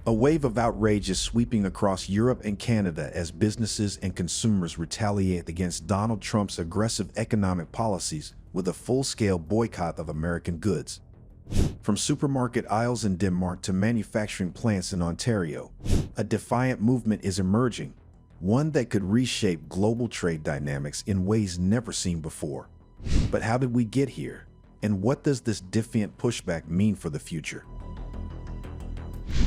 A wave of outrage is sweeping across Europe and Canada as businesses and consumers retaliate against Donald Trump's aggressive economic policies with a full-scale boycott of American goods. From supermarket aisles in Denmark to manufacturing plants in Ontario, a defiant movement is emerging, one that could reshape global trade dynamics in ways never seen before. But how did we get here? And what does this defiant pushback mean for the future?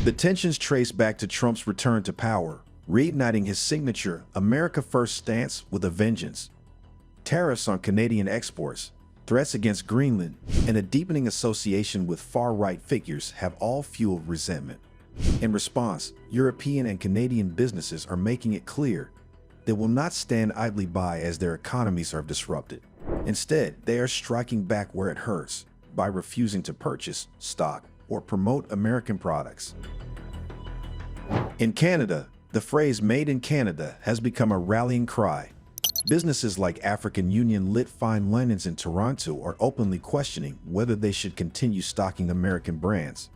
The tensions trace back to Trump's return to power, reigniting his signature America First stance with a vengeance. Tariffs on Canadian exports, threats against Greenland, and a deepening association with far-right figures have all fueled resentment. In response, European and Canadian businesses are making it clear they will not stand idly by as their economies are disrupted. Instead, they are striking back where it hurts by refusing to purchase, stock, or promote American products. In Canada, the phrase "Made in Canada" has become a rallying cry. Businesses like African Union Lit Fine Linens in Toronto are openly questioning whether they should continue stocking American brands.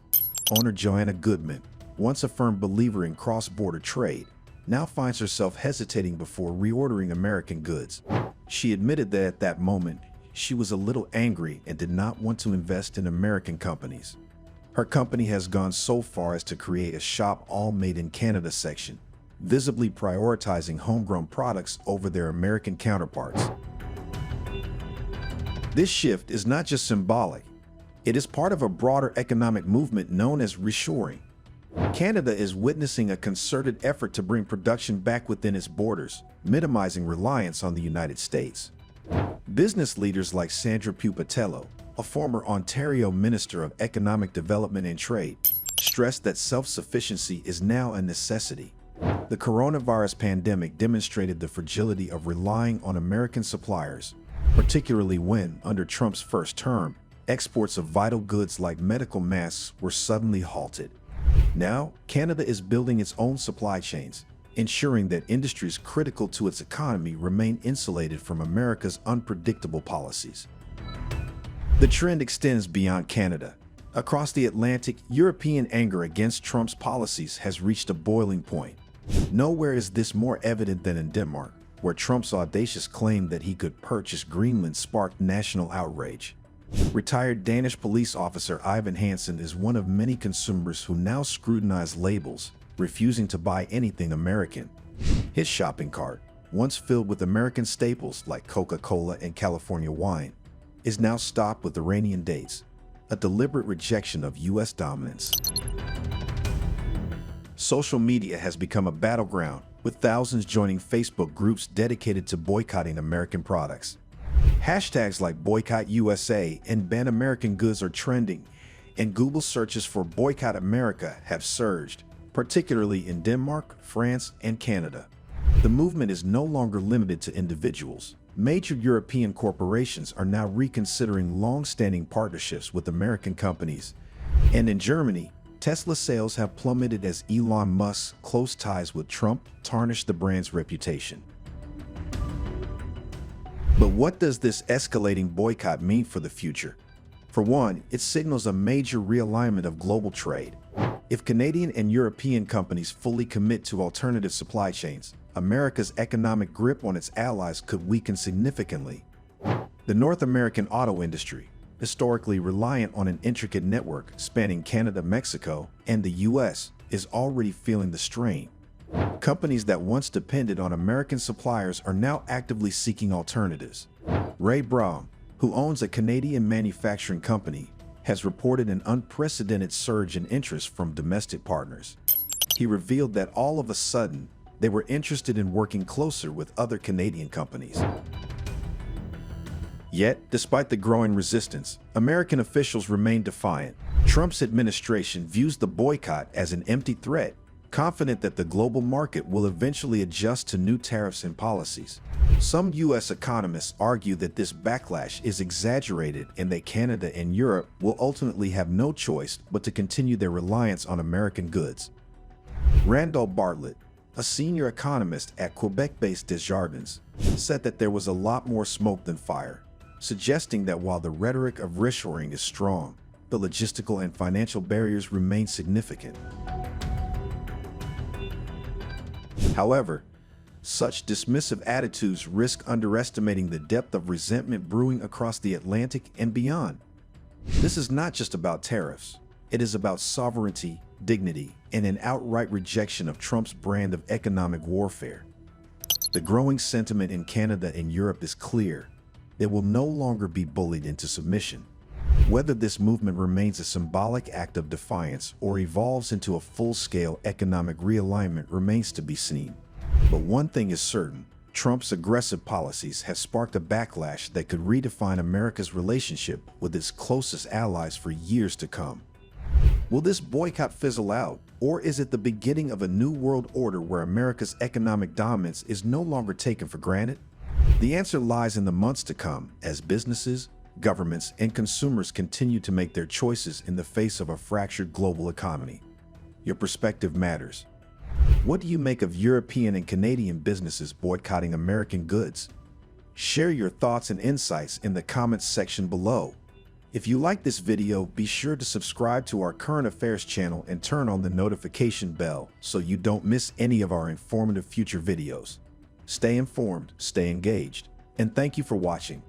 Owner Joanna Goodman, once a firm believer in cross-border trade, now finds herself hesitating before reordering American goods. She admitted that at that moment, she was a little angry and did not want to invest in American companies. Her company has gone so far as to create a Shop All Made in Canada section, visibly prioritizing homegrown products over their American counterparts. This shift is not just symbolic. It is part of a broader economic movement known as reshoring. Canada is witnessing a concerted effort to bring production back within its borders, minimizing reliance on the United States. Business leaders like Sandra Pupatello, a former Ontario Minister of Economic Development and Trade, stressed that self-sufficiency is now a necessity. The coronavirus pandemic demonstrated the fragility of relying on American suppliers, particularly when, under Trump's first term, exports of vital goods like medical masks were suddenly halted. Now, Canada is building its own supply chains, ensuring that industries critical to its economy remain insulated from America's unpredictable policies. The trend extends beyond Canada. Across the Atlantic, European anger against Trump's policies has reached a boiling point. Nowhere is this more evident than in Denmark, where Trump's audacious claim that he could purchase Greenland sparked national outrage. Retired Danish police officer Ivan Hansen is one of many consumers who now scrutinize labels, refusing to buy anything American. His shopping cart, once filled with American staples like Coca-Cola and California wine, is now stocked with Iranian dates, a deliberate rejection of U.S. dominance. Social media has become a battleground, with thousands joining Facebook groups dedicated to boycotting American products. Hashtags like Boycott USA and Ban American Goods are trending, and Google searches for Boycott America have surged, particularly in Denmark, France, and Canada. The movement is no longer limited to individuals. Major European corporations are now reconsidering long-standing partnerships with American companies. And in Germany, Tesla sales have plummeted as Elon Musk's close ties with Trump tarnish the brand's reputation. But what does this escalating boycott mean for the future? For one, it signals a major realignment of global trade. If Canadian and European companies fully commit to alternative supply chains, America's economic grip on its allies could weaken significantly. The North American auto industry, historically reliant on an intricate network spanning Canada, Mexico, and the U.S., is already feeling the strain. Companies that once depended on American suppliers are now actively seeking alternatives. Ray Brown, who owns a Canadian manufacturing company, has reported an unprecedented surge in interest from domestic partners. He revealed that all of a sudden, they were interested in working closer with other Canadian companies. Yet, despite the growing resistance, American officials remain defiant. Trump's administration views the boycott as an empty threat, confident that the global market will eventually adjust to new tariffs and policies. Some U.S. economists argue that this backlash is exaggerated and that Canada and Europe will ultimately have no choice but to continue their reliance on American goods. Randall Bartlett, a senior economist at Quebec-based Desjardins, said that there was a lot more smoke than fire, suggesting that while the rhetoric of reshoring is strong, the logistical and financial barriers remain significant. However, such dismissive attitudes risk underestimating the depth of resentment brewing across the Atlantic and beyond. This is not just about tariffs. It is about sovereignty, dignity, and an outright rejection of Trump's brand of economic warfare. The growing sentiment in Canada and Europe is clear. They will no longer be bullied into submission. Whether this movement remains a symbolic act of defiance or evolves into a full-scale economic realignment remains to be seen. But one thing is certain, Trump's aggressive policies have sparked a backlash that could redefine America's relationship with its closest allies for years to come. Will this boycott fizzle out, or is it the beginning of a new world order where America's economic dominance is no longer taken for granted? The answer lies in the months to come as businesses, governments, and consumers continue to make their choices in the face of a fractured global economy. Your perspective matters. What do you make of European and Canadian businesses boycotting American goods? Share your thoughts and insights in the comments section below. If you like this video, be sure to subscribe to our current affairs channel and turn on the notification bell so you don't miss any of our informative future videos. Stay informed, stay engaged, and thank you for watching.